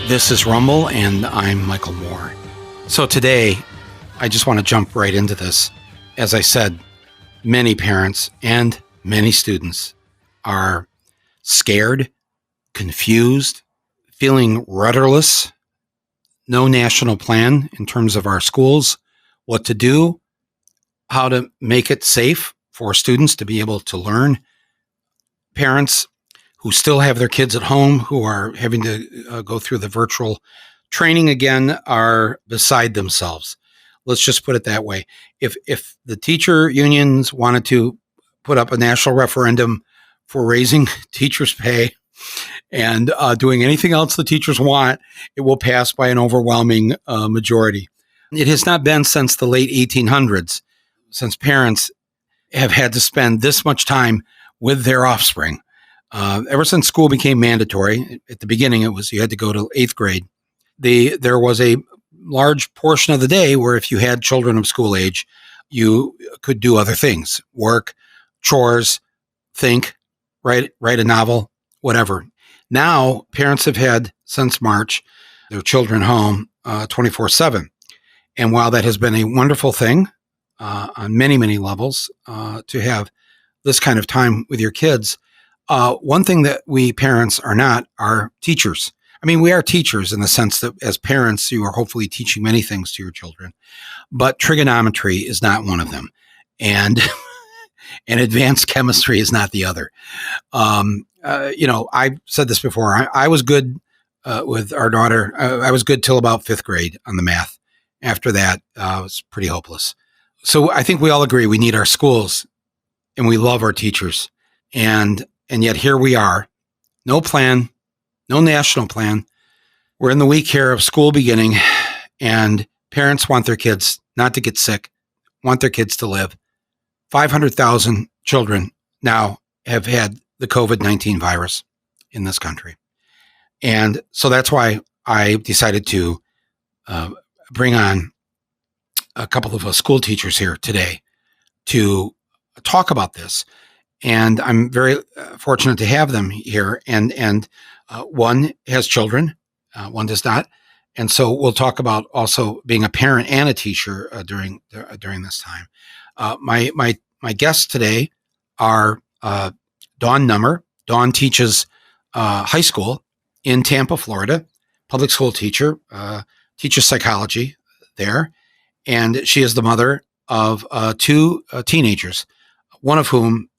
This is Rumble, and I'm Michael Moore. So today, I just want to jump right into this. As I said, many parents and many students are scared, confused, feeling rudderless, no national plan in terms of our schools, what to do, how to make it safe for students to be able to learn. Parents who still have their kids at home, who are having to go through the virtual training again, are beside themselves. Let's just put it that way. If the teacher unions wanted to put up a national referendum for raising teachers' pay and doing anything else the teachers want, it will pass by an overwhelming majority. It has not been since the late 1800s, since parents have had to spend this much time with their offspring. Ever since school became mandatory, at the beginning it was you had to go to 8th grade. There was a large portion of the day where if you had children of school age, you could do other things, work, chores, think, write a novel, whatever. Now, parents have had, since March, their children home 24/7. And while that has been a wonderful thing on many, many levels to have this kind of time with your kids, one thing that we parents are not are teachers. I mean, we are teachers in the sense that as parents, you are hopefully teaching many things to your children, but trigonometry is not one of them. And and advanced chemistry is not the other. I've said this before. I was good with our daughter. I was good till about 5th grade on the math. After that, it was pretty hopeless. So I think we all agree we need our schools and we love our teachers. And yet here we are, no plan, no national plan. We're in the week here of school beginning, and parents want their kids not to get sick, want their kids to live. 500,000 children now have had the COVID-19 virus in this country. And so that's why I decided to bring on a couple of school teachers here today to talk about this. And I'm very fortunate to have them here. And one has children, one does not. And so we'll talk about also being a parent and a teacher during this time. My guests today are Dawn Nummer. Dawn teaches high school in Tampa, Florida, public school teacher, teaches psychology there. And she is the mother of 2 teenagers, one of whom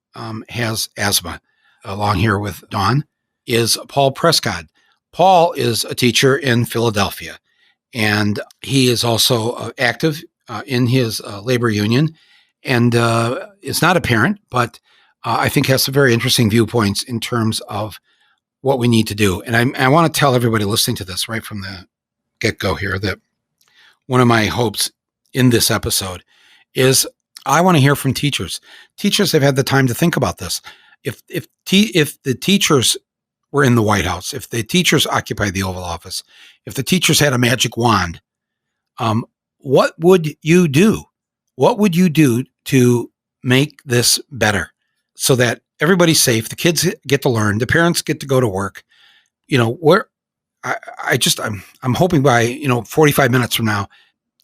has asthma. Along here with Dawn is Paul Prescod. Paul is a teacher in Philadelphia, and he is also active in his labor union and is not a parent, but I think has some very interesting viewpoints in terms of what we need to do. And I want to tell everybody listening to this right from the get-go here that one of my hopes in this episode is I want to hear from teachers. Teachers have had the time to think about this. If the teachers were in the White House, if the teachers occupied the Oval Office, if the teachers had a magic wand, what would you do? What would you do to make this better so that everybody's safe, the kids get to learn, the parents get to go to work? I'm hoping by 45 minutes from now,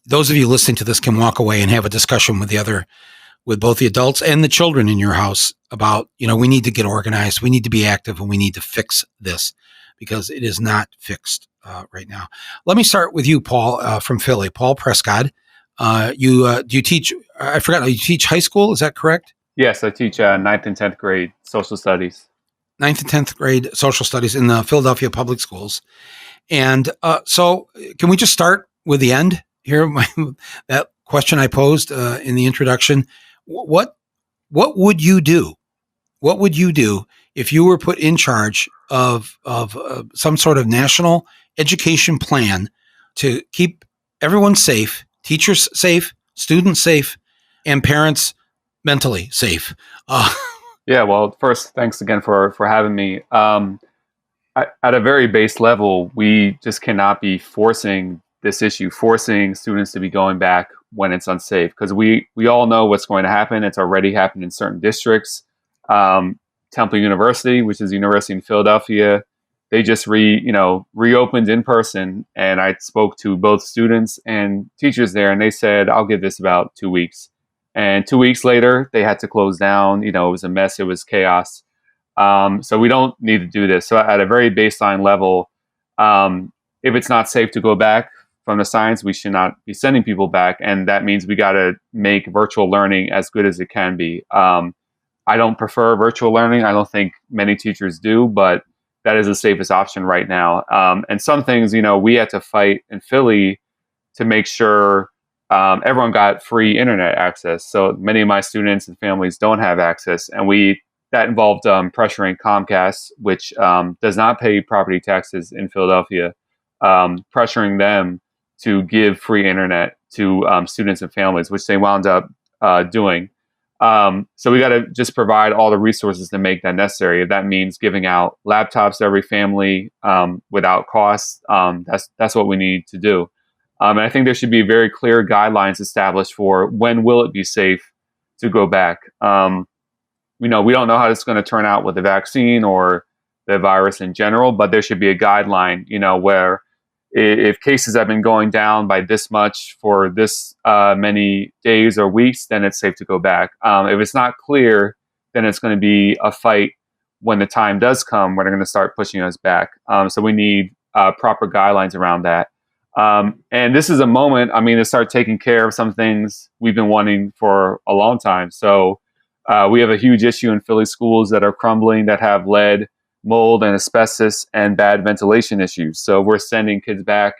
those of you listening to this can walk away and have a discussion with both the adults and the children in your house about, we need to get organized, we need to be active, and we need to fix this because it is not fixed right now. Let me start with you, Paul, from Philly. Paul Prescod. Do you teach, I forgot, you teach high school, is that correct? Yes, I teach 9th and 10th grade social studies. 9th and 10th grade social studies in the Philadelphia public schools. And so can we just start with the end here? That question I posed in the introduction. What would you do? What would you do if you were put in charge of some sort of national education plan to keep everyone safe, teachers safe, students safe, and parents mentally safe? Yeah, well, first, thanks again for having me. At a very base level, we just cannot be forcing this issue, forcing students to be going back when it's unsafe, because we all know what's going to happen. It's already happened in certain districts. Temple University, which is the university in Philadelphia, they just reopened in person, and I spoke to both students and teachers there, and they said, I'll give this about 2 weeks. And 2 weeks later, they had to close down. It was a mess. It was chaos. So we don't need to do this. So at a very baseline level, if it's not safe to go back from the science, we should not be sending people back. And that means we got to make virtual learning as good as it can be. I don't prefer virtual learning. I don't think many teachers do, but that is the safest option right now. And some things, we had to fight in Philly to make sure everyone got free internet access. So many of my students and families don't have access, and that involved pressuring Comcast, which does not pay property taxes in Philadelphia, pressuring them to give free internet to students and families, which they wound up doing. So we got to just provide all the resources to make that necessary. If that means giving out laptops to every family without cost, that's what we need to do. And I think there should be very clear guidelines established for when will it be safe to go back. We don't know how it's going to turn out with the vaccine or the virus in general, but there should be a guideline, where if cases have been going down by this much for this many days or weeks, then it's safe to go back. If it's not clear, then it's going to be a fight when the time does come where they're going to start pushing us back. So we need proper guidelines around that. And this is a moment, to start taking care of some things we've been wanting for a long time. So we have a huge issue in Philly schools that are crumbling, that have lead, mold, and asbestos, and bad ventilation issues. So we're sending kids back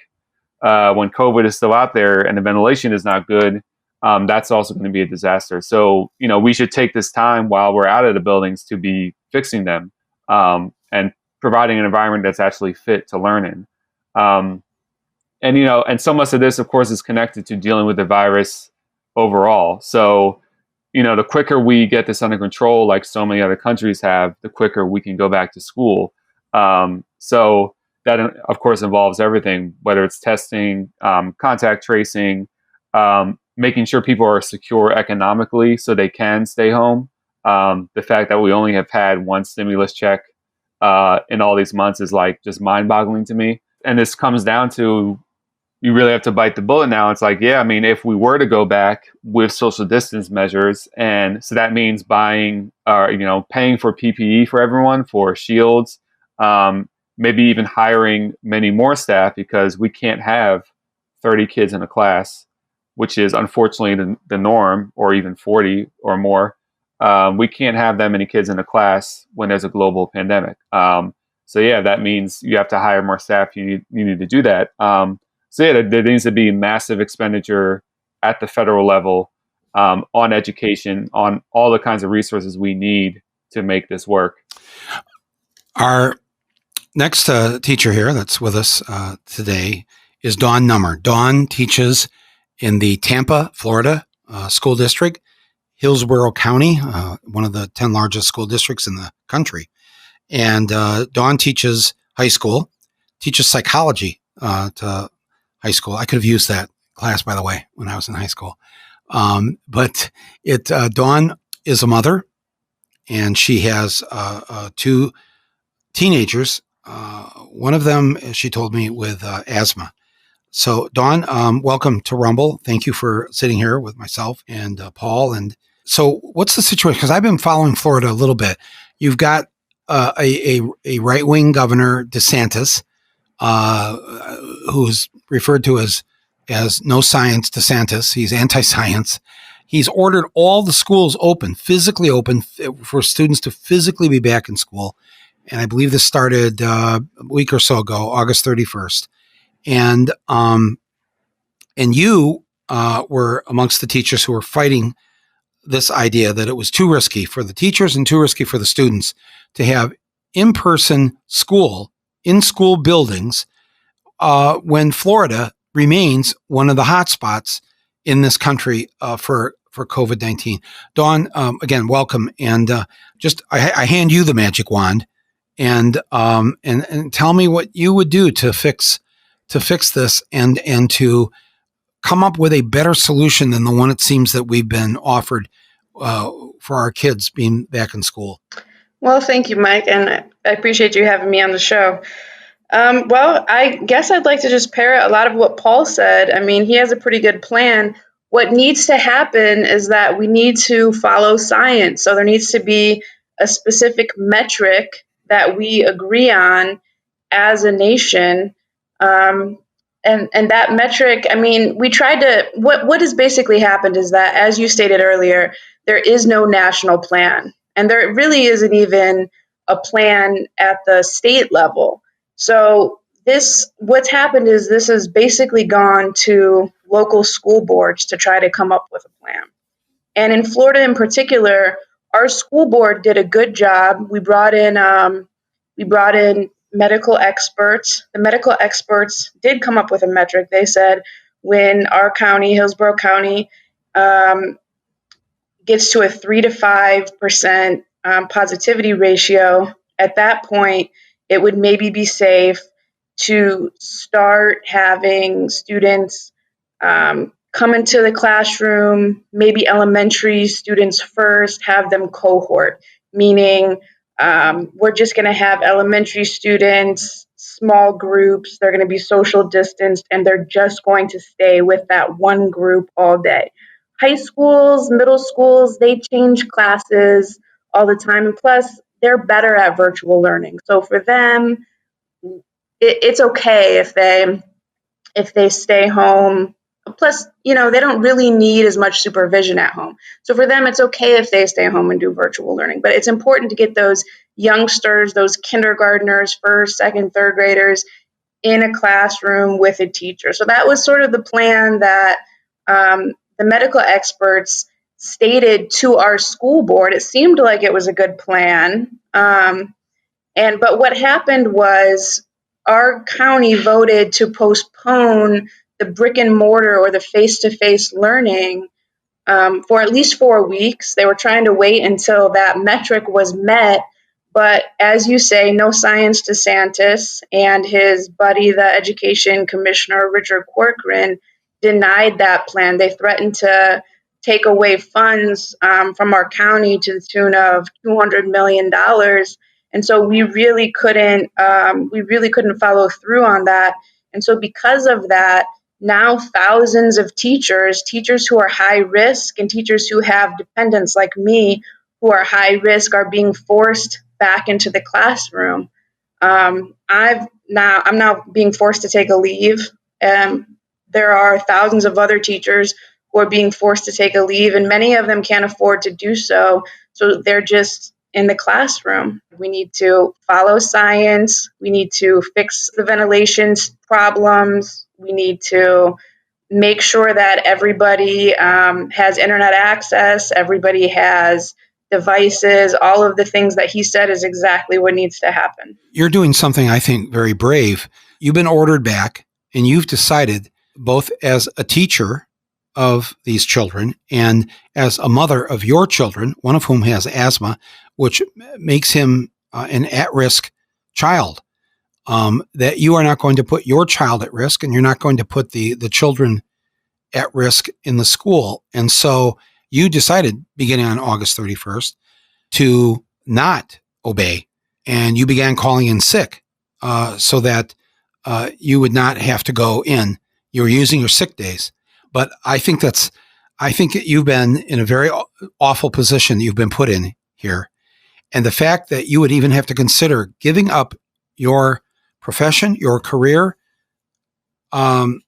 when COVID is still out there and the ventilation is not good. That's also going to be a disaster. So, we should take this time while we're out of the buildings to be fixing them and providing an environment that's actually fit to learn in. And so much of this, of course, is connected to dealing with the virus overall. So, the quicker we get this under control, like so many other countries have, the quicker we can go back to school. So that, of course, involves everything, whether it's testing, contact tracing, making sure people are secure economically so they can stay home. The fact that we only have had one stimulus check in all these months is just mind-boggling to me. And this comes down to, you really have to bite the bullet now. It's if we were to go back with social distance measures, and so that means buying, paying for PPE for everyone, for shields, maybe even hiring many more staff, because we can't have 30 kids in a class, which is unfortunately the norm, or even 40 or more. We can't have that many kids in a class when there's a global pandemic. That means you have to hire more staff. You need to do that. There needs to be massive expenditure at the federal level on education, on all the kinds of resources we need to make this work. Our next teacher here that's with us today is Dawn Nummer. Dawn teaches in the Tampa, Florida school district, Hillsborough County, one of the 10 largest school districts in the country. And Dawn teaches high school, teaches psychology to high school. I could have used that class, by the way, when I was in high school. But Dawn is a mother, and she has two teenagers. One of them, she told me, with asthma. So, Dawn, welcome to Rumble. Thank you for sitting here with myself and Paul. And so, what's the situation? Because I've been following Florida a little bit. You've got a right-wing governor, DeSantis, who's referred to as no science DeSantis. He's anti-science. He's ordered all the schools physically open for students to physically be back in school. And I believe this started a week or so ago, August 31st. And you were amongst the teachers who were fighting this idea that it was too risky for the teachers and too risky for the students to have in-person school in school buildings when Florida remains one of the hot spots in this country for COVID-19. Dawn, again, welcome. And I hand you the magic wand and tell me what you would do to fix this and to come up with a better solution than the one it seems that we've been offered for our kids being back in school. Well, thank you, Mike, and I appreciate you having me on the show. Well, I guess I'd like to just parrot a lot of what Paul said. I mean, he has a pretty good plan. What needs to happen is that we need to follow science. So there needs to be a specific metric that we agree on as a nation. Um, and that metric, I mean, we tried to, what has basically happened is that, as you stated earlier, there is no national plan. And there really isn't even a plan at the state level. So what's happened is this has basically gone to local school boards to try to come up with a plan. And in Florida in particular, our school board did a good job. We brought in medical experts. The medical experts did come up with a metric. They said when our county, Hillsborough County, um, gets to a 3 to 5% positivity ratio, at that point, it would maybe be safe to start having students come into the classroom, maybe elementary students first, have them cohort, meaning we're just going to have elementary students, small groups, they're going to be social distanced, and they're just going to stay with that one group all day. High schools, middle schools, they change classes all the time. And plus, they're better at virtual learning. So for them, it's okay if they stay home. Plus, they don't really need as much supervision at home. So for them, it's okay if they stay home and do virtual learning. But it's important to get those youngsters, those kindergartners, first, second, third graders in a classroom with a teacher. So that was sort of the plan that the medical experts stated to our school board. It seemed like it was a good plan. But what happened was our county voted to postpone the brick and mortar or the face-to-face learning for at least 4 weeks. They were trying to wait until that metric was met. But as you say, no science DeSantis and his buddy, the education commissioner, Richard Corcoran, denied that plan. They threatened to take away funds from our county to the tune of $200 million. And so we really couldn't follow through on that. And so because of that, now thousands of teachers who are high risk and teachers who have dependents like me who are high risk are being forced back into the classroom. I'm now being forced to take a leave. There are thousands of other teachers who are being forced to take a leave, and many of them can't afford to do so. So they're just in the classroom. We need to follow science. We need to fix the ventilation problems. We need to make sure that everybody has internet access, everybody has devices, all of the things that he said is exactly what needs to happen. You're doing something I think very brave. You've been ordered back and you've decided, both as a teacher of these children and as a mother of your children, one of whom has asthma, which makes him an at-risk child, that you are not going to put your child at risk and you're not going to put the children at risk in the school. And so you decided, beginning on August 31st, to not obey. And you began calling in sick so that you would not have to go in. You were using your sick days. But I think that you've been in a very awful position that you've been put in here. And the fact that you would even have to consider giving up your profession, your career. You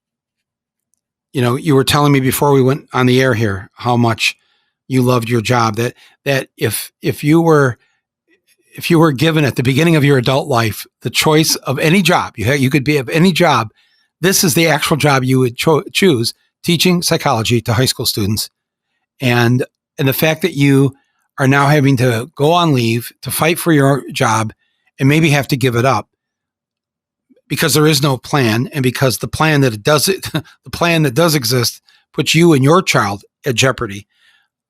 were telling me before we went on the air here how much you loved your job. That if you were given at the beginning of your adult life the choice of any job, you could be of any job, this is the actual job you would choose: teaching psychology to high school students. And the fact that you are now having to go on leave to fight for your job and maybe have to give it up because there is no plan, and because the plan that does exist puts you and your child at jeopardy.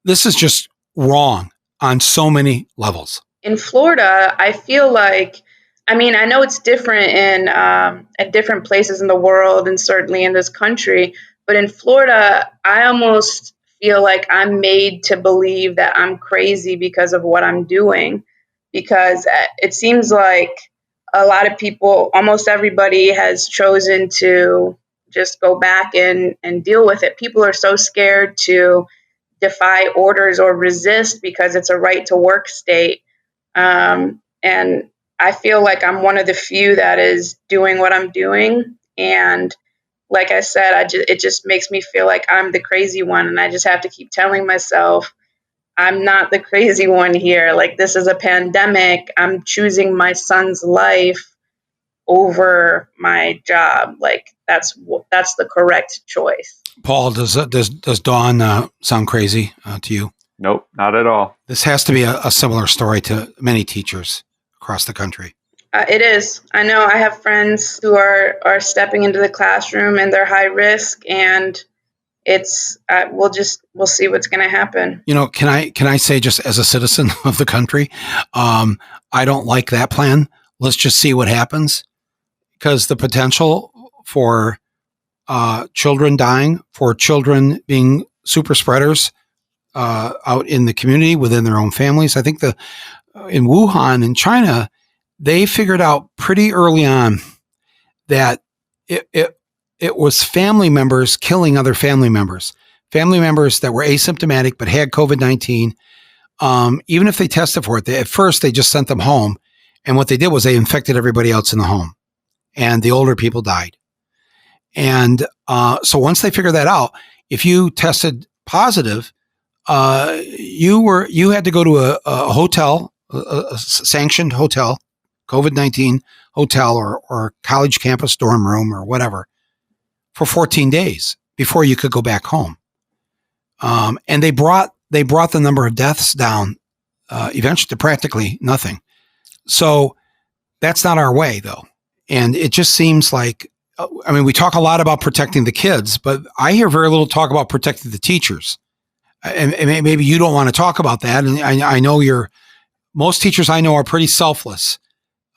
This is just wrong on so many levels. In Florida, I feel like, I mean, I know it's different at different places in the world and certainly in this country, but in Florida, I almost feel like I'm made to believe that I'm crazy because of what I'm doing. because it seems like a lot of people, almost everybody, has chosen to just go back and deal with it. People are so scared to defy orders or resist because it's a right to work state. And I feel like I'm one of the few that is doing what I'm doing. And like I said, it just makes me feel like I'm the crazy one. And I just have to keep telling myself, I'm not the crazy one here. Like, this is a pandemic. I'm choosing my son's life over my job. Like, that's the correct choice. Paul, does Dawn sound crazy to you? Nope, not at all. This has to be a similar story to many teachers across the country. It is. I know I have friends who are stepping into the classroom and they're high risk, and it's we'll see what's going to happen. Can I say, just as a citizen of the country, I don't like that plan. Let's just see what happens, because the potential for children dying, for children being super spreaders out in the community within their own families. I think in Wuhan in China, they figured out pretty early on that it was family members killing other family members that were asymptomatic but had COVID-19. Even if they tested for it, at first they just sent them home. And what they did was they infected everybody else in the home, and the older people died. And so once they figured that out, if you tested positive, you had to go to a hotel, a sanctioned hotel, COVID-19 hotel, or college campus dorm room or whatever, for 14 days before you could go back home. And they brought the number of deaths down eventually to practically nothing. So that's not our way, though. And it just seems like, we talk a lot about protecting the kids, but I hear very little talk about protecting the teachers. And maybe you don't want to talk about that. And I know most teachers I know are pretty selfless.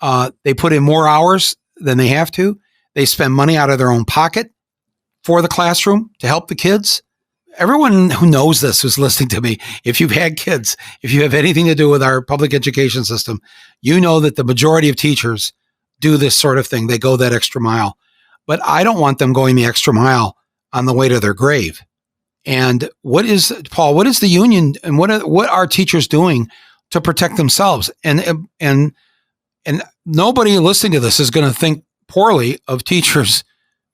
They put in more hours than they have to. They spend money out of their own pocket for the classroom to help the kids. Everyone who knows this, who's listening to me, if you've had kids, if you have anything to do with our public education system, you know that the majority of teachers do this sort of thing. They go that extra mile. But I don't want them going the extra mile on the way to their grave. And Paul, what is the union, and what are teachers doing to protect themselves? And nobody listening to this is going to think poorly of teachers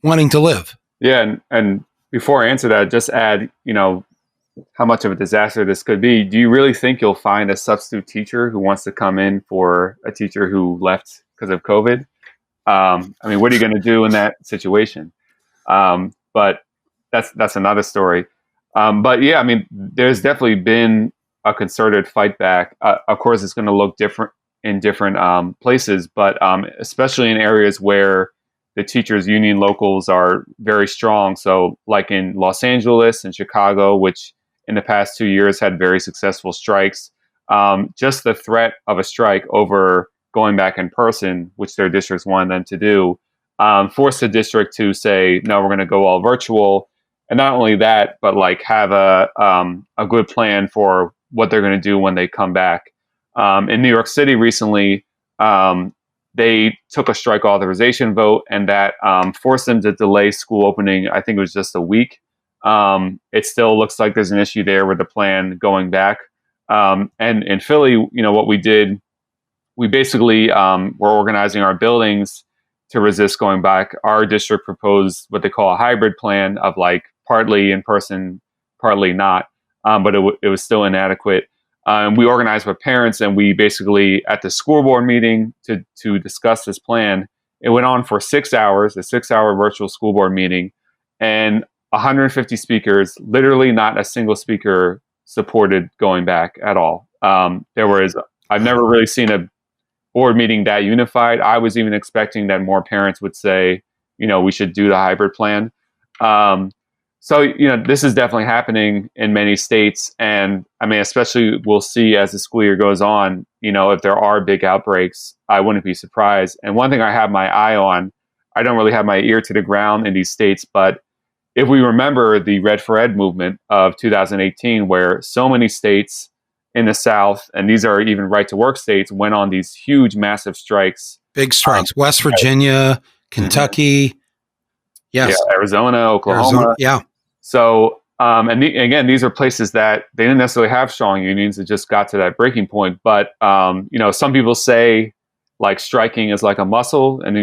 wanting to live. Yeah, and before I answer that, just add, how much of a disaster this could be. Do you really think you'll find a substitute teacher who wants to come in for a teacher who left because of COVID? What are you going to do in that situation? But that's another story. But yeah, there's definitely been a concerted fight back. Of course, it's going to look different in different places, but especially in areas where the teachers' union locals are very strong. So like in Los Angeles and Chicago, which in the past 2 years had very successful strikes, just the threat of a strike over going back in person, which their districts wanted them to do, forced the district to say, no, we're going to go all virtual. And not only that, but have a good plan for what they're going to do when they come back. In New York City recently, they took a strike authorization vote, and that forced them to delay school opening. I think it was just a week. It still looks like there's an issue there with the plan going back. And in Philly, what we did, we basically were organizing our buildings to resist going back. Our district proposed what they call a hybrid plan of partly in person, partly not, but it was still inadequate. We organized with parents, and we basically, at the school board meeting to discuss this plan, it went on for 6 hours, a 6-hour virtual school board meeting, and 150 speakers, literally not a single speaker supported going back at all. I've never really seen a board meeting that unified. I was even expecting that more parents would say, we should do the hybrid plan. So, this is definitely happening in many states. And especially we'll see as the school year goes on, if there are big outbreaks, I wouldn't be surprised. And one thing I have my eye on, I don't really have my ear to the ground in these states, but if we remember the Red for Ed movement of 2018, where so many states in the South, and these are even right to work states, went on these huge, massive strikes. Big strikes. West Virginia, Kentucky. Yes. Yeah, Arizona, Oklahoma. Arizona, yeah. So, again, these are places that they didn't necessarily have strong unions. It just got to that breaking point. But, some people say like striking is like a muscle, and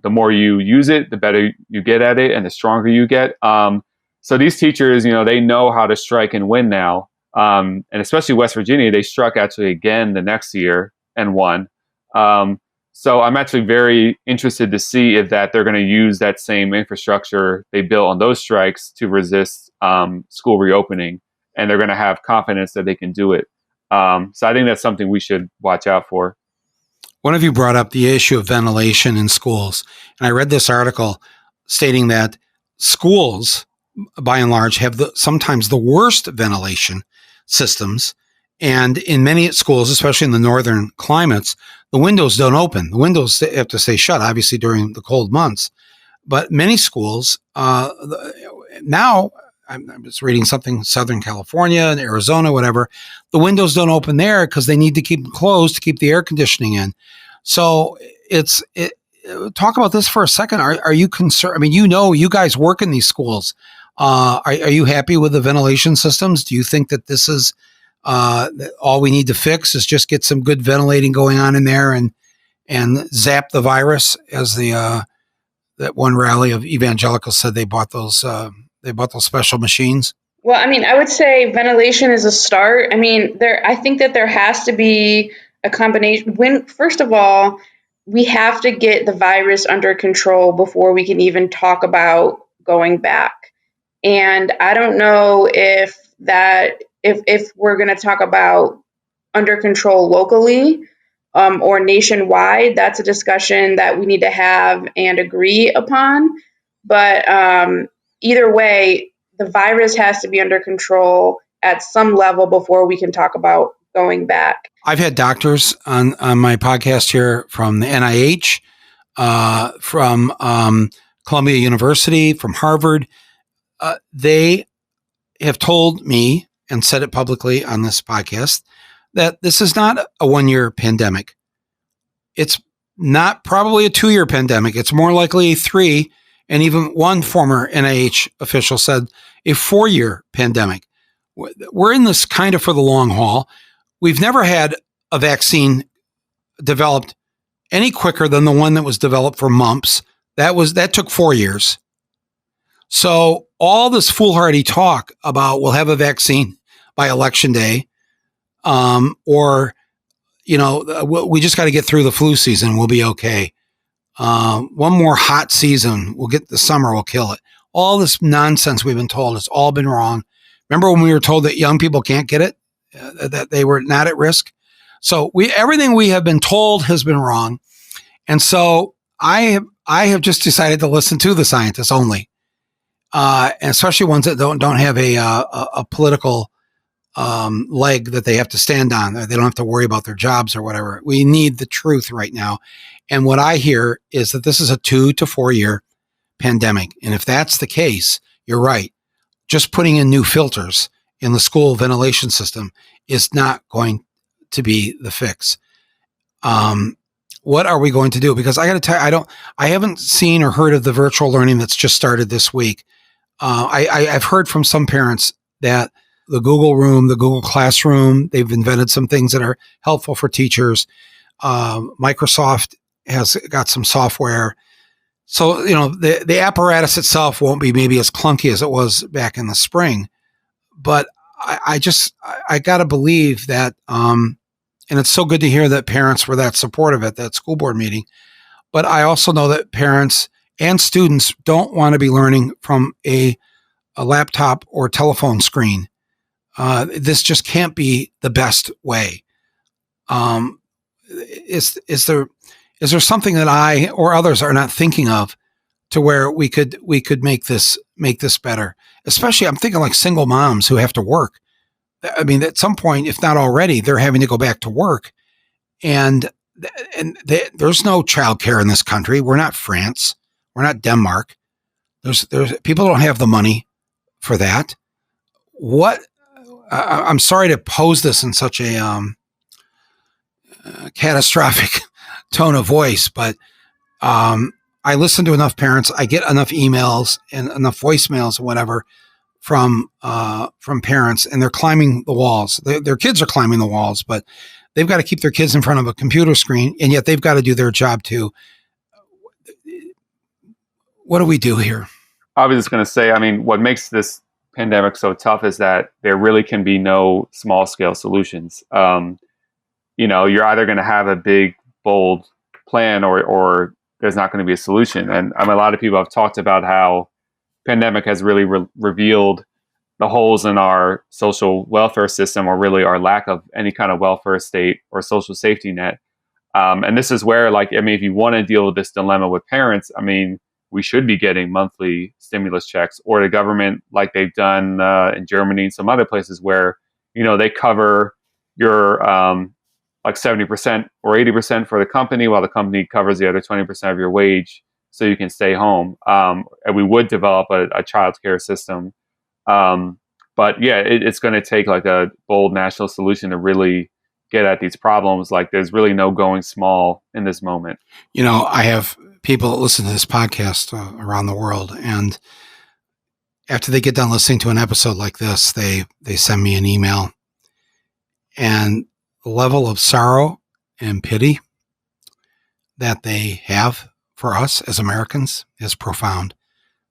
the more you use it, the better you get at it and the stronger you get. So these teachers, they know how to strike and win now. And especially West Virginia, they struck actually again the next year and won. So I'm actually very interested to see if that they're going to use that same infrastructure they built on those strikes to resist school reopening, and they're going to have confidence that they can do it. So I think that's something we should watch out for. One of you brought up the issue of ventilation in schools, and I read this article stating that schools, by and large, have sometimes the worst ventilation systems. And in many schools, especially in the northern climates, the windows don't open. The windows have to stay shut, obviously, during the cold months. But many schools, now, I was reading something, Southern California and Arizona, whatever, the windows don't open there because they need to keep them closed to keep the air conditioning in. So talk about this for a second. Are you concerned? I mean, you guys work in these schools. Are you happy with the ventilation systems? Do you think that this is all we need to fix is just get some good ventilating going on in there and zap the virus, as that one rally of evangelicals said they bought those special machines? Well, I mean, I would say ventilation is a start. I mean, I think that there has to be a combination. First of all, we have to get the virus under control before we can even talk about going back. And I don't know if we're going to talk about under control locally or nationwide. That's a discussion that we need to have and agree upon. But either way, the virus has to be under control at some level before we can talk about going back. I've had doctors on my podcast here from the NIH, from Columbia University, from Harvard. They have told me and said it publicly on this podcast that this is not a 1-year pandemic. It's not probably a 2-year pandemic. It's more likely a 3. And even one former NIH official said a 4-year pandemic. We're in this kind of for the long haul. We've never had a vaccine developed any quicker than the one that was developed for mumps. That took 4 years. So all this foolhardy talk about we'll have a vaccine by election day, or we just got to get through the flu season. We'll be okay. One more hot season, we'll get the summer, we'll kill it. All this nonsense we've been told, it's all been wrong. Remember when we were told that young people can't get it, that they were not at risk? So everything we have been told has been wrong. And so I have just decided to listen to the scientists only, and especially ones that don't have a political leg that they have to stand on. They don't have to worry about their jobs or whatever. We need the truth right now. And what I hear is that this is a 2 to 4 year pandemic. And if that's the case, you're right. Just putting in new filters in the school ventilation system is not going to be the fix. What are we going to do? Because I got to tell you, I haven't seen or heard of the virtual learning that's just started this week. I've heard from some parents that the Google Room, the Google Classroom, they've invented some things that are helpful for teachers. Microsoft has got some software. So, the apparatus itself won't be maybe as clunky as it was back in the spring. But I got to believe that, and it's so good to hear that parents were that supportive at that school board meeting. But I also know that parents and students don't want to be learning from a laptop or telephone screen. This just can't be the best way. Is there something that I or others are not thinking of to where we could make this better? Especially, I'm thinking like single moms who have to work. I mean, at some point, if not already, they're having to go back to work, and there's no childcare in this country. We're not France. We're not Denmark. There's people don't have the money for that. I'm sorry to pose this in such a catastrophic tone of voice, but I listen to enough parents. I get enough emails and enough voicemails and whatever from parents, and they're climbing the walls. Their kids are climbing the walls, but they've got to keep their kids in front of a computer screen, and yet they've got to do their job too. What do we do here? I was just going to say, I mean, what makes this pandemic so tough is that there really can be no small scale solutions. You're either going to have a big, bold plan or there's not going to be a solution. And a lot of people have talked about how pandemic has really revealed the holes in our social welfare system, or really our lack of any kind of welfare state or social safety net. And this is where, if you want to deal with this dilemma with parents, we should be getting monthly stimulus checks, or the government, like they've done in Germany and some other places where, they cover your 70% or 80% for the company, while the company covers the other 20% of your wage, so you can stay home. And we would develop a child care system. But yeah, it's going to take a bold national solution to really get at these problems. There's really no going small in this moment. I have people that listen to this podcast around the world, and after they get done listening to an episode like this, they send me an email, and the level of sorrow and pity that they have for us as Americans is profound.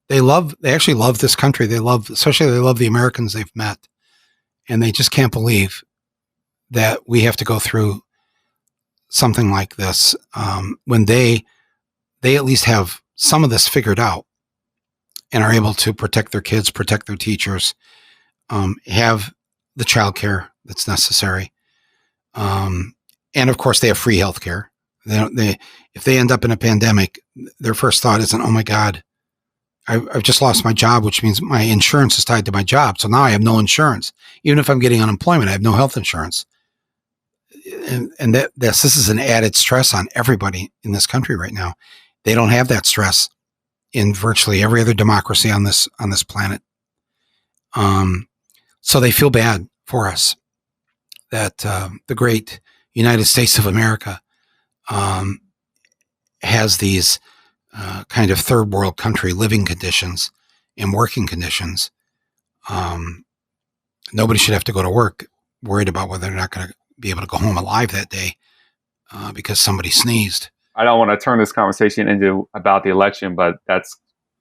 They actually love this country. They love the Americans they've met, and they just can't believe that we have to go through something like this when they at least have some of this figured out and are able to protect their kids, protect their teachers, have the childcare that's necessary. And of course they have free healthcare. If they end up in a pandemic, their first thought isn't, oh my God, I've just lost my job, which means my insurance is tied to my job. So now I have no insurance. Even if I'm getting unemployment, I have no health insurance. And this is an added stress on everybody in this country right now. They don't have that stress in virtually every other democracy on this planet. So they feel bad for us that the great United States of America has these kind of third world country living conditions and working conditions. Nobody should have to go to work worried about whether they're not going to be able to go home alive that day because somebody sneezed. I don't want to turn this conversation into about the election, but that's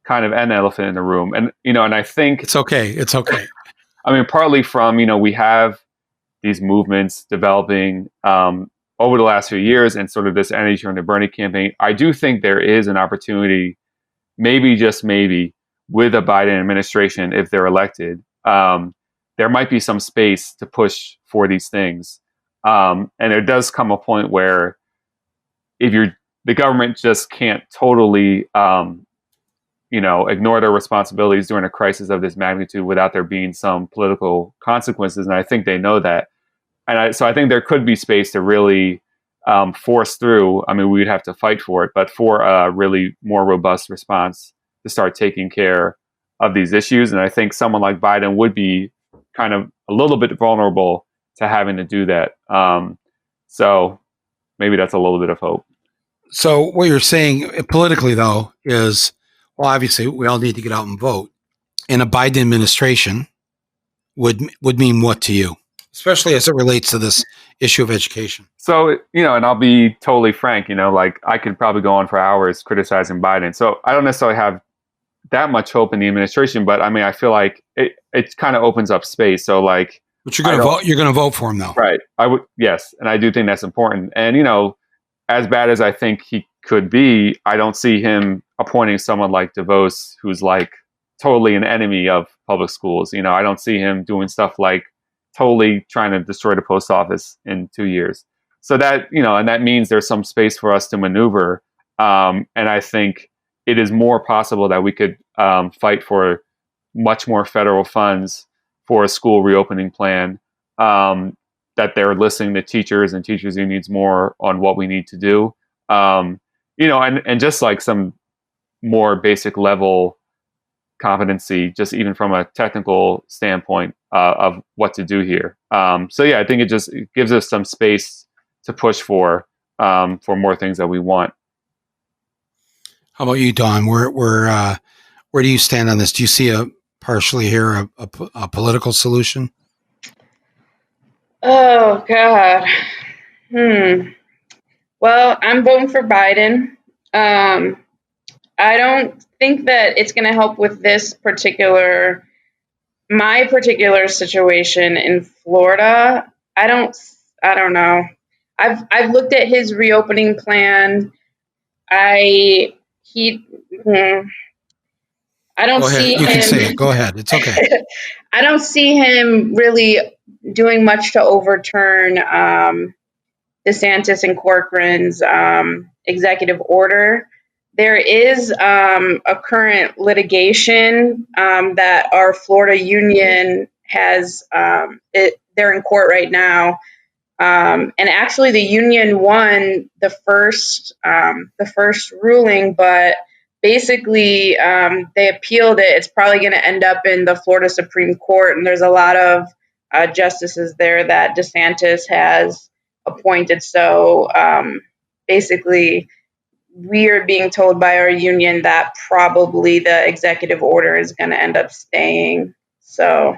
kind of an elephant in the room. And, and I think it's okay. It's okay. Partly from, we have these movements developing over the last few years and sort of this Energy from the Bernie campaign. I do think there is an opportunity, maybe just maybe, with a Biden administration, if they're elected, there might be some space to push for these things. And there does come a point where if the government just can't totally, ignore their responsibilities during a crisis of this magnitude without there being some political consequences. And I think they know that. And so I think there could be space to really force through. We'd have to fight for it, but for a really more robust response to start taking care of these issues. And I think someone like Biden would be kind of a little bit vulnerable to having to do that. So maybe that's a little bit of hope. So what you're saying politically, though, is, well, obviously we all need to get out and vote. And a Biden administration would mean what to you, especially as it relates to this issue of education? So, and I'll be totally frank, I could probably go on for hours criticizing Biden. So I don't necessarily have that much hope in the administration, but I feel like it kind of opens up space. So but you're going to vote for him though. Right. I would. Yes. And I do think that's important. And, as bad as I think he could be, I don't see him appointing someone like DeVos, who's totally an enemy of public schools. I don't see him doing stuff like totally trying to destroy the post office in 2 years. So that, and that means there's some space for us to maneuver. And I think it is more possible that we could fight for much more federal funds for a school reopening plan, that they're listening to teachers and teachers unions more on what we need to do. And just some more basic level competency, just even from a technical standpoint of what to do here. So yeah, I think it gives us some space to push for more things that we want. How about you, Dawn? Where do you stand on this? Do you see partially here a political solution? Oh God. Well, I'm voting for Biden. I don't think that it's going to help with my particular situation in Florida. I don't know. I've looked at his reopening plan. I he hmm, I don't Go ahead. see You can say him. it. Go ahead. It's okay. I don't see him really doing much to overturn DeSantis and Corcoran's executive order. There is a current litigation that our Florida union has. They're in court right now, and actually, the union won the first ruling, but basically they appealed it. It's probably going to end up in the Florida Supreme Court, and there's a lot of justices there that DeSantis has appointed. So basically, we are being told by our union that probably the executive order is going to end up staying. So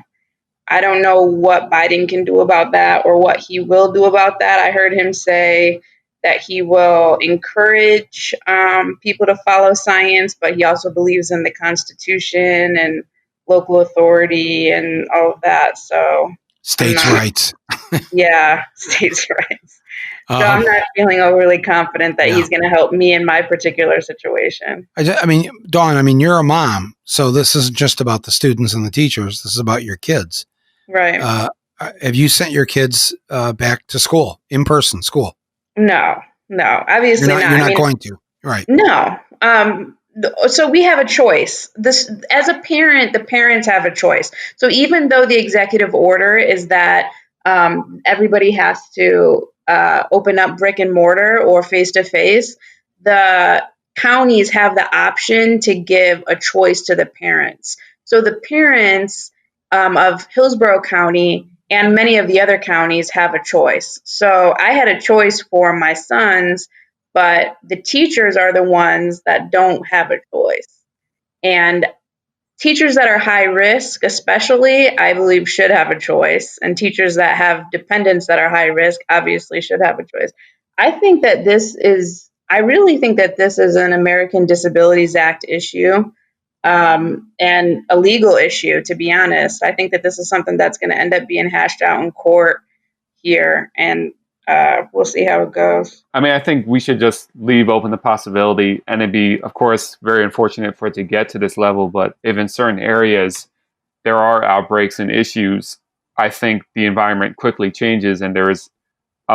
I don't know what Biden can do about that or what he will do about that. I heard him say that he will encourage people to follow science, but he also believes in the Constitution and local authority and all of that. So states' rights. Yeah, states' rights. So I'm not feeling overly confident that he's going to help me in my particular situation. I mean, Dawn, you're a mom, so this isn't just about the students and the teachers. This is about your kids. Right. Have you sent your kids back to school, in-person school? No, obviously not. You're not going to, right? No. So we have a choice. As a parent, the parents have a choice. So even though the executive order is that everybody has to open up brick and mortar or face-to-face, the counties have the option to give a choice to the parents. So the parents of Hillsborough County and many of the other counties have a choice. So I had a choice for my sons, but the teachers are the ones that don't have a choice. And teachers that are high risk, especially, I believe should have a choice. And teachers that have dependents that are high risk obviously should have a choice. I really think that this is an American Disabilities Act issue and a legal issue, to be honest. I think that this is something that's going to end up being hashed out in court here, and we'll see how it goes. I think we should just leave open the possibility, and it'd be, of course, very unfortunate for it to get to this level, but if in certain areas there are outbreaks and issues, I think the environment quickly changes and there is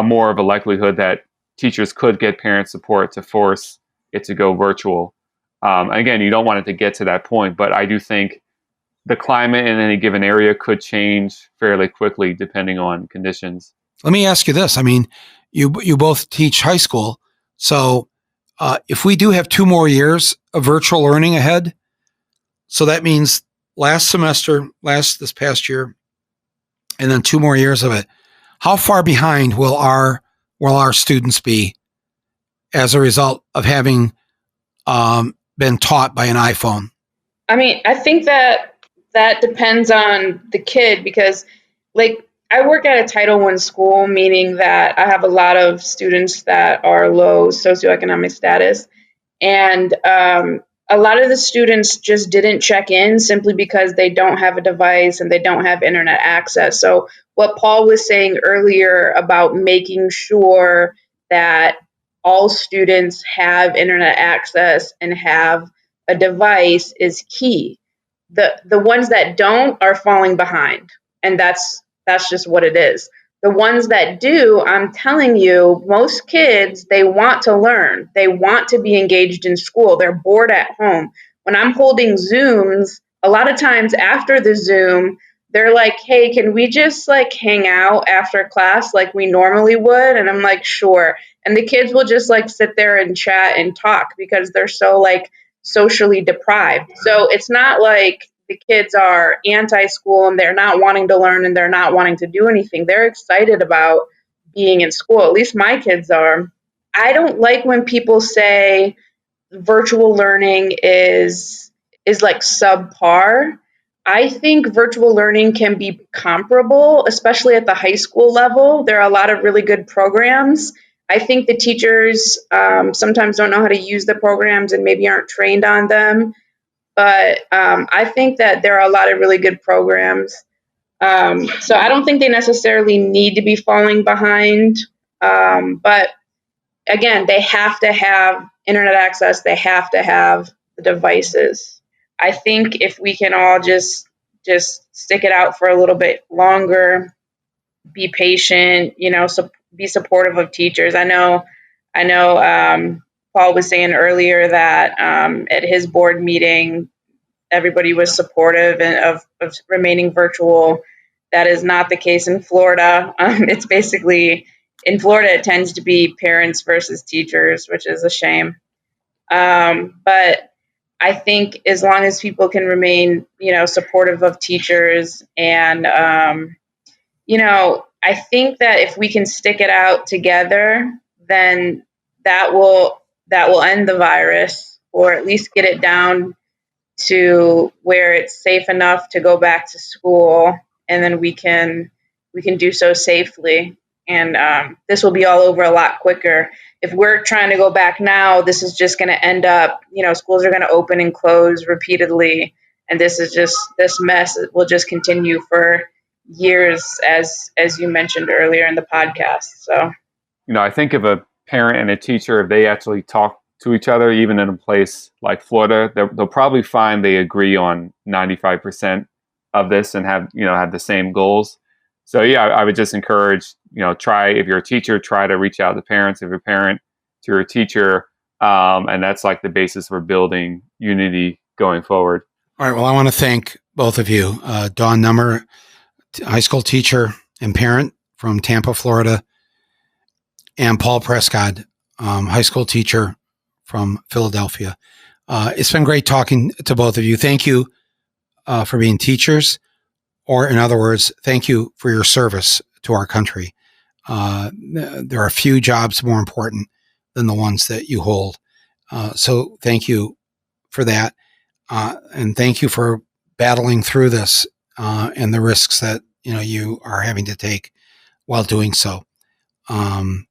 more of a likelihood that teachers could get parent support to force it to go virtual. Again, you don't want it to get to that point, but I do think the climate in any given area could change fairly quickly depending on conditions. Let me ask you this. You both teach high school. So if we do have 2 more years of virtual learning ahead, so that means this past year, and then 2 more years of it, how far behind will our students be as a result of having been taught by an iPhone? I think that depends on the kid because, I work at a Title I school, meaning that I have a lot of students that are low socioeconomic status. And a lot of the students just didn't check in simply because they don't have a device and they don't have internet access. So what Paul was saying earlier about making sure that all students have internet access and have a device is key. The ones that don't are falling behind, and that's just what it is. The ones that do, I'm telling you, most kids, they want to learn. They want to be engaged in school. They're bored at home. When I'm holding Zooms, a lot of times after the Zoom, they're like, hey, can we just hang out after class like we normally would? And I'm like, sure. And the kids will just sit there and chat and talk because they're so socially deprived. So it's not like the kids are anti-school and they're not wanting to learn and they're not wanting to do anything. They're excited about being in school. At least my kids are. I don't like when people say virtual learning is like subpar. I think virtual learning can be comparable, especially at the high school level. There are a lot of really good programs. I think the teachers sometimes don't know how to use the programs and maybe aren't trained on them. But I think that there are a lot of really good programs. So I don't think they necessarily need to be falling behind. But again, they have to have internet access. They have to have the devices. I think if we can all just stick it out for a little bit longer, be patient, be supportive of teachers. I know. Paul was saying earlier that at his board meeting, everybody was supportive of remaining virtual. That is not the case in Florida. It's basically, in Florida, it tends to be parents versus teachers, which is a shame. But I think as long as people can remain, supportive of teachers, and, I think that if we can stick it out together, then that will end the virus, or at least get it down to where it's safe enough to go back to school, and then we can do so safely. And this will be all over a lot quicker. If we're trying to go back now, this is just going to end up, schools are going to open and close repeatedly, and this mess will just continue for years, as you mentioned earlier in the podcast. So, I think if a parent and a teacher, if they actually talk to each other, even in a place like Florida, they'll probably find they agree on 95% of this and have the same goals. So yeah, I would just encourage, try, if you're a teacher, try to reach out to parents. If you're a parent, to your teacher, and that's like the basis for building unity going forward. All right. Well, I want to thank both of you, Dawn Nummer, high school teacher and parent from Tampa, Florida, and Paul Prescod, high school teacher from Philadelphia. It's been great talking to both of you. Thank you for being teachers, or in other words, thank you for your service to our country. There are few jobs more important than the ones that you hold. So thank you for that. And thank you for battling through this and the risks that you are having to take while doing so. And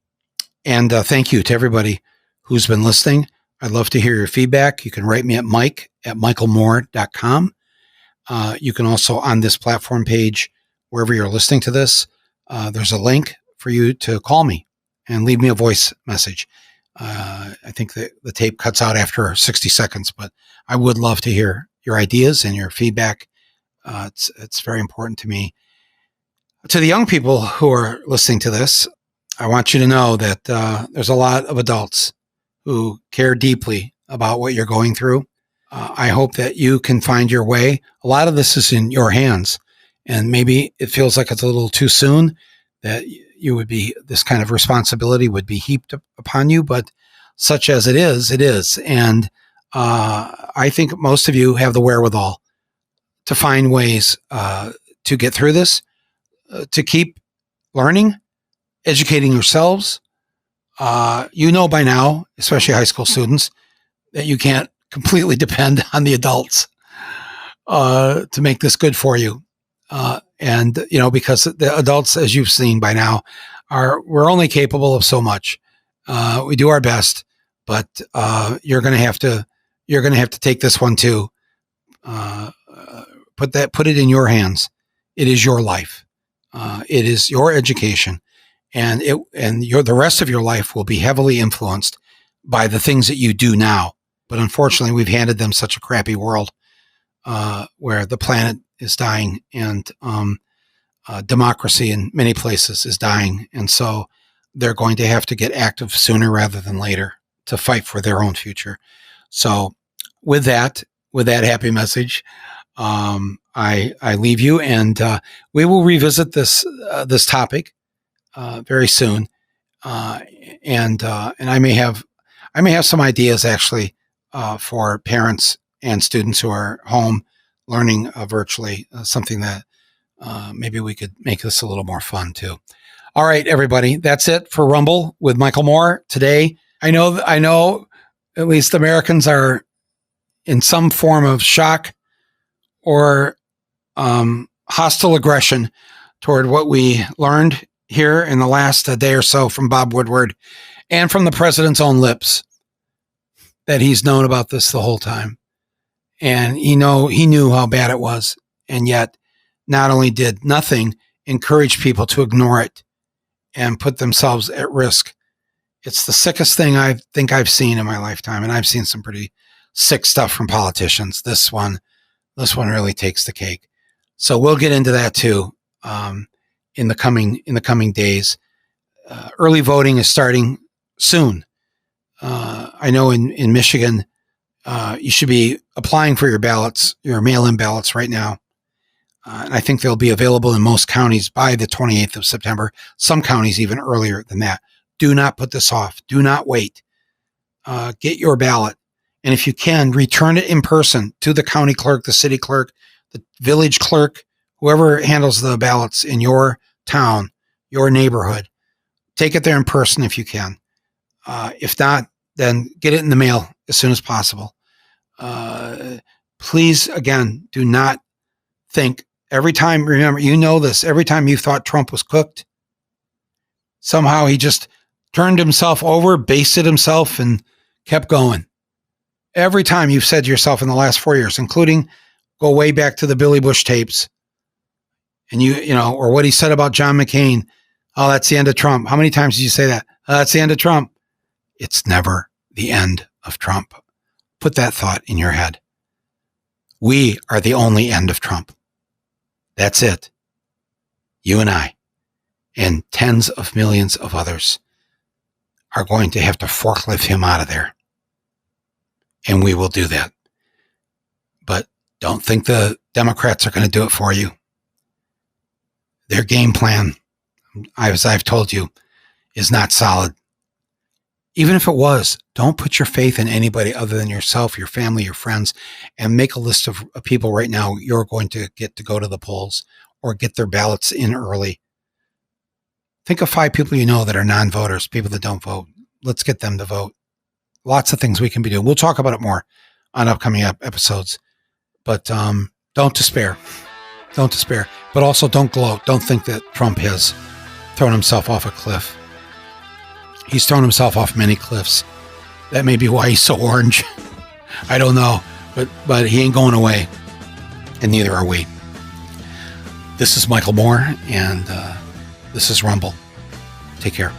thank you to everybody who's been listening. I'd love to hear your feedback. You can write me at mike@michaelmoore.com. You can also, on this platform page, wherever you're listening to this, there's a link for you to call me and leave me a voice message. I think that the tape cuts out after 60 seconds, but I would love to hear your ideas and your feedback. It's very important to me. To the young people who are listening to this, I want you to know that there's a lot of adults who care deeply about what you're going through. I hope that you can find your way. A lot of this is in your hands, and maybe it feels like it's a little too soon that this kind of responsibility would be heaped upon you, but such as it is. And I think most of you have the wherewithal to find ways to get through this, to keep learning, educating yourselves. By now, especially high school students, that you can't completely depend on the adults to make this good for you. Because the adults, as you've seen by now, we're only capable of so much. We do our best, but you're going to have to take this one too. Put it in your hands. It is your life. It is your education, and the rest of your life will be heavily influenced by the things that you do now. But unfortunately, we've handed them such a crappy world where the planet is dying, and democracy in many places is dying. And so they're going to have to get active sooner rather than later to fight for their own future. So with that happy message, I leave you, and we will revisit this topic very soon. And I may have some ideas actually for parents and students who are home learning virtually, something that maybe we could make this a little more fun too. All right, everybody, that's it for Rumble with Michael Moore today. I know at least Americans are in some form of shock or hostile aggression toward what we learned here in the last day or so from Bob Woodward and from the president's own lips, that he's known about this the whole time. And he knew how bad it was. And yet not only did nothing encourage people to ignore it and put themselves at risk. It's the sickest thing I think I've seen in my lifetime. And I've seen some pretty sick stuff from politicians. This one really takes the cake. So we'll get into that too in the coming days. Early voting is starting soon. I know in Michigan, you should be applying for your ballots, your mail-in ballots right now. And I think they'll be available in most counties by the 28th of September. Some counties even earlier than that. Do not put this off. Do not wait. Get your ballot. And if you can, return it in person to the county clerk, the city clerk, the village clerk, whoever handles the ballots in your town, your neighborhood. Take it there in person if you can. If not, then get it in the mail as soon as possible. Please, again, do not think every time, remember, this, every time you thought Trump was cooked, somehow he just turned himself over, basted himself, and kept going. Every time you've said to yourself in the last 4 years, including go way back to the Billy Bush tapes, and or what he said about John McCain, oh, that's the end of Trump. How many times did you say that? Oh, that's the end of Trump. It's never the end of Trump. Put that thought in your head. We are the only end of Trump. That's it. You and I and tens of millions of others are going to have to forklift him out of there. And we will do that. But don't think the Democrats are going to do it for you. Their game plan, as I've told you, is not solid. Even if it was, don't put your faith in anybody other than yourself, your family, your friends, and make a list of people right now you're going to get to go to the polls or get their ballots in early. Think of 5 people you know that are non-voters, people that don't vote. Let's get them to vote. Lots of things we can be doing. We'll talk about it more on upcoming episodes. But don't despair. Don't despair. But also don't gloat. Don't think that Trump has thrown himself off a cliff. He's thrown himself off many cliffs. That may be why he's so orange. I don't know. But he ain't going away. And neither are we. This is Michael Moore, and this is Rumble. Take care.